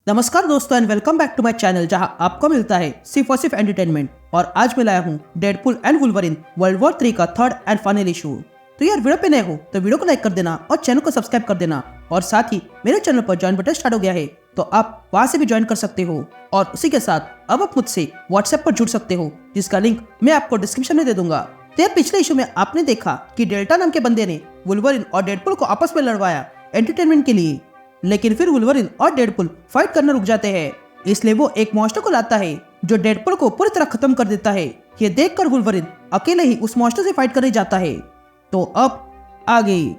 नमस्कार दोस्तों and welcome back to my channel जहां आपको मिलता है सिर्फ और सिर्फ एंटरटेनमेंट। और आज मैं लाया हूं Deadpool and Wolverine world war 3 का थर्ड एंड फाइनल इशू। तो यार वीडियो पे नए हो तो वीडियो को लाइक कर देना और चैनल को सब्सक्राइब कर देना। और साथ ही मेरे चैनल पर ज्वाइन बटन स्टार्ट हो गया है तो आप वहां से भी ज्वाइन कर सकते हो। और उसी के साथ अब आप मुझसे व्हाट्सएप पर जुड़ सकते हो जिसका लिंक मैं आपको डिस्क्रिप्शन में दे दूंगा। तो यार पिछले इशू में आपने देखा कि डेल्टा नाम के बंदे ने वुल्वरिन और डेडपुल को आपस में लड़वाया एंटरटेनमेंट के लिए, लेकिन फिर वुल्वरिन और डेडपुल फाइट करना रुक जाते हैं। इसलिए वो एक मॉन्स्टर को लाता है जो डेडपुल को पूरी तरह खत्म कर देता है। ये देखकर वुल्वरिन अकेले ही उस मॉन्स्टर से फाइट करने जाता है। तो अब आगे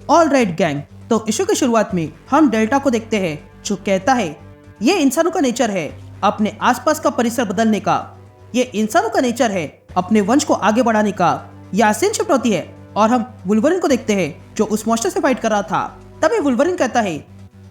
ऑल राइट गैंग, तो इशू की शुरुआत में हम डेल्टा को देखते हैं जो कहता है ये इंसानों का नेचर है अपने आसपास का परिसर बदलने का। ये इंसानों का नेचर है अपने वंश को आगे बढ़ाने का। यह सीन शिफ्ट होती है और हम वुल्वरिन को देखते हैं जो उस मॉन्स्टर से फाइट कर रहा था। तभी वुल्वरिन कहता है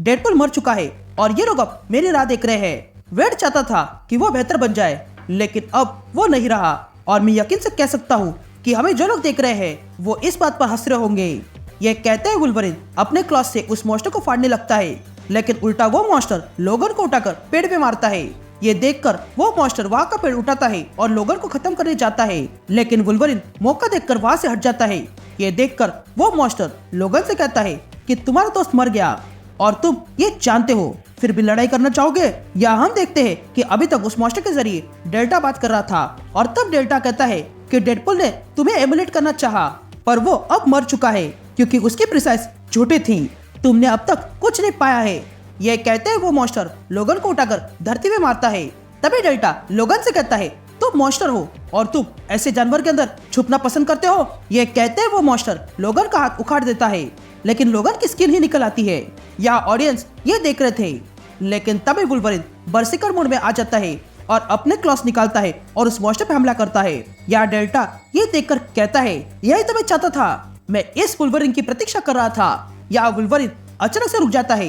डेडपुल मर चुका है और ये लोग अब मेरी राह देख रहे हैं। वेड चाहता था कि वो बेहतर बन जाए लेकिन अब वो नहीं रहा। और मैं यकीन से कह सकता हूँ कि हमें जो लोग देख रहे हैं वो इस बात पर हंस रहे होंगे। ये कहते हैं वुल्वरिन अपने क्लॉस से उस मॉन्स्टर को फाड़ने लगता है, लेकिन उल्टा वो मॉन्स्टर लोगन को उठाकर पेड़ पे मारता है। ये देखकर वो मॉन्स्टर वहाँ का पेड़ उठाता है और लोगन को खत्म करने जाता है, लेकिन वुल्वरिन मौका देखकर वहाँ से हट जाता है। ये देखकर वो मॉन्स्टर लोगन से कहता है कि तुम्हारा दोस्त मर गया और तुम ये जानते हो, फिर भी लड़ाई करना चाहोगे? या हम देखते हैं कि अभी तक उस मॉन्स्टर के जरिए डेल्टा बात कर रहा था और तब डेल्टा कहता है कि डेडपुल ने तुम्हें एमुलेट करना चाहा पर वो अब मर चुका है क्योंकि उसकी प्रिसाइज झूठी थी। तुमने अब तक कुछ नहीं पाया है। ये कहते हैं वो मॉन्स्टर लोगन को उठाकर धरती में मारता है। तभी डेल्टा लोगन से कहता है तुम मॉन्स्टर हो और तुम ऐसे जानवर के अंदर छुपना पसंद करते हो। ये कहते हैं वो मॉन्स्टर लोगन का हाथ उखाड़ देता है, लेकिन लोगन की स्किन ही निकल आती है। यह ऑडियंस ये देख रहे थे, लेकिन तभी वुल्वरिन बर्सिकर मोड में आ जाता है और अपने क्लॉस निकालता है और उस मॉन्स्टर पे हमला करता है। या डेल्टा ये देखकर कहता है यही तो मैं चाहता था, मैं इस वुल्वरिन की प्रतीक्षा कर रहा था। या वुल्वरिन अचानक से रुक जाता है।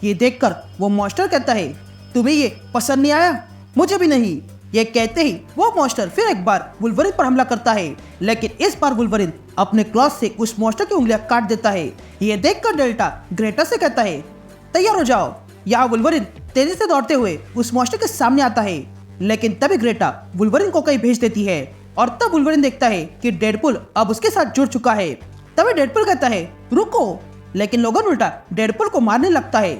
ये देखकर वो मॉन्स्टर कहता है तुम्हें ये पसंद नहीं आया? मुझे भी नहीं। ये कहते ही वो मॉन्स्टर फिर एक बार वुल्वरिन पर हमला करता है, लेकिन इस बार वुल्वरिन अपने क्लॉस से उस मॉन्स्टर की उंगलियां काट देता है। ये देखकर डेल्टा ग्रेटा से कहता है तैयार हो जाओ। या वुल्वरिन तेजी से दौड़ते हुए उस मॉन्स्टर के सामने आता है, लेकिन तभी ग्रेटा वुल्वरिन को कहीं भेज देती है। और तब वुल्वरिन देखता है कि डेडपुल अब उसके साथ जुड़ चुका है। तभी डेडपुल कहता है रुको, लेकिन लोगन उल्टा डेडपुल को मारने लगता है।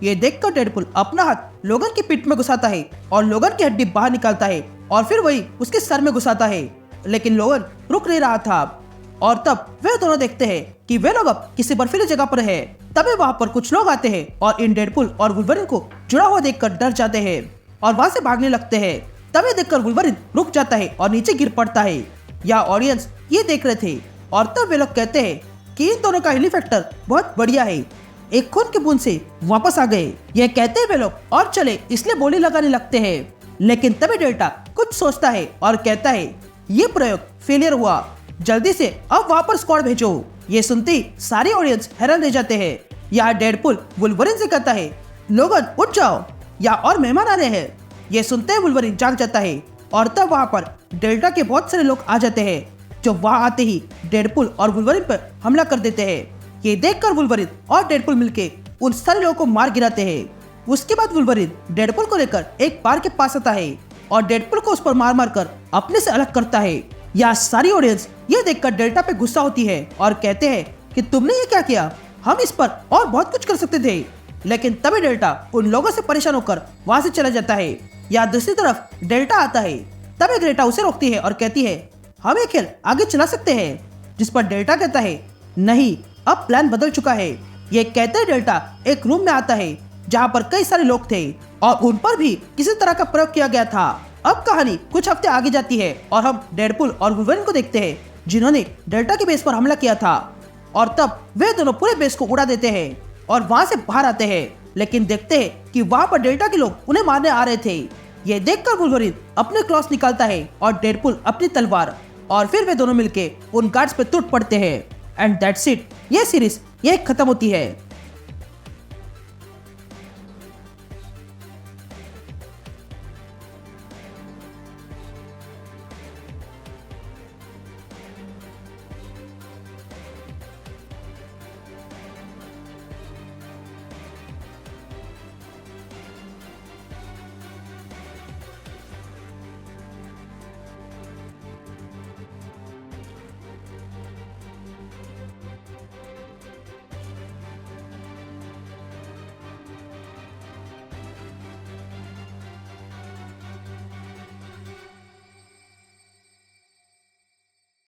ये देखकर डेडपुल अपना हाथ लोगन की पीठ में घुसाता है और लोगन की हड्डी बाहर निकालता है और फिर वही उसके सर में घुसाता है, लेकिन लोगन रुक नहीं रहा था। और तब वे दोनों देखते हैं कि वे लोग अब किसी बर्फीली जगह पर है। तभी वहाँ पर कुछ लोग आते हैं और इन डेडपुल और वुल्वरिन को जुड़ा हुआ देखकर डर जाते हैं और वहाँ से भागने लगते हैं। तभी देखकर वुल्वरिन रुक जाता है और नीचे गिर पड़ता है। या ऑडियंस ये देख रहे थे और तब वे लोग कहते हैं कि इन दोनों का हीलिंग फैक्टर बहुत बढ़िया है, एक खून की बूंद से वापस आ गए। ये कहते हैं वे लोग और चले इसलिए बोली लगाने लगते हैं, लेकिन तभी डेल्टा कुछ सोचता है और कहता है ये प्रयोग फेलियर हुआ, जल्दी से अब वहाँ पर स्क्वाड भेजो। ये सुनते ही सारी ऑडियंस हैरान रह जाते हैं। या डेडपुल वुल्वरिन से कहता है लोगन उठ जाओ या और मेहमान आ रहे हैं। ये सुनते ही वुल्वरिन जाग जाता है और तब वहाँ पर डेल्टा के बहुत सारे लोग आ जाते हैं जो वहाँ आते ही डेडपुल और वुल्वरिन पर हमला कर देते हैं। ये देखकर वुल्वरिन और डेडपुल मिलके उन सारे लोगों को मार गिराते हैं। उसके बाद वुल्वरिन डेडपुल को लेकर एक बार के पास आता है और डेडपुल को उस पर मार मार कर अपने से अलग करता है। या सारी ऑडियंस ये देखकर डेल्टा पे गुस्सा होती है और कहते हैं कि तुमने ये क्या किया, हम इस पर और बहुत कुछ कर सकते थे। लेकिन तभी डेल्टा उन लोगों से परेशान होकर वहाँ से चला जाता है। या दूसरी तरफ डेल्टा आता है, तभी ग्रेटा उसे रोकती है और कहती है हम ये खेल आगे चला सकते हैं, जिस पर डेल्टा कहता है नहीं, अब प्लान बदल चुका है। ये कहते डेल्टा एक रूम में आता है जहाँ पर कई सारे लोग थे और उन पर भी किसी तरह का प्रयोग किया गया था। अब कहानी कुछ हफ्ते आगे जाती है और हम डेडपुल और वुल्वरिन को देखते हैं जिन्होंने डेल्टा के बेस पर हमला किया था। और तब वे दोनों पूरे बेस को उड़ा देते हैं और वहाँ से बाहर आते हैं, लेकिन देखते हैं कि वहाँ पर डेल्टा के लोग उन्हें मारने आ रहे थे। ये देखकर वुल्वरिन अपने क्लॉस निकालता है और डेडपुल अपनी तलवार, और फिर वे दोनों मिलके उन गार्ड्स पे टूट पड़ते हैं। एंड दैट्स इट, ये सीरीज ये खत्म होती है।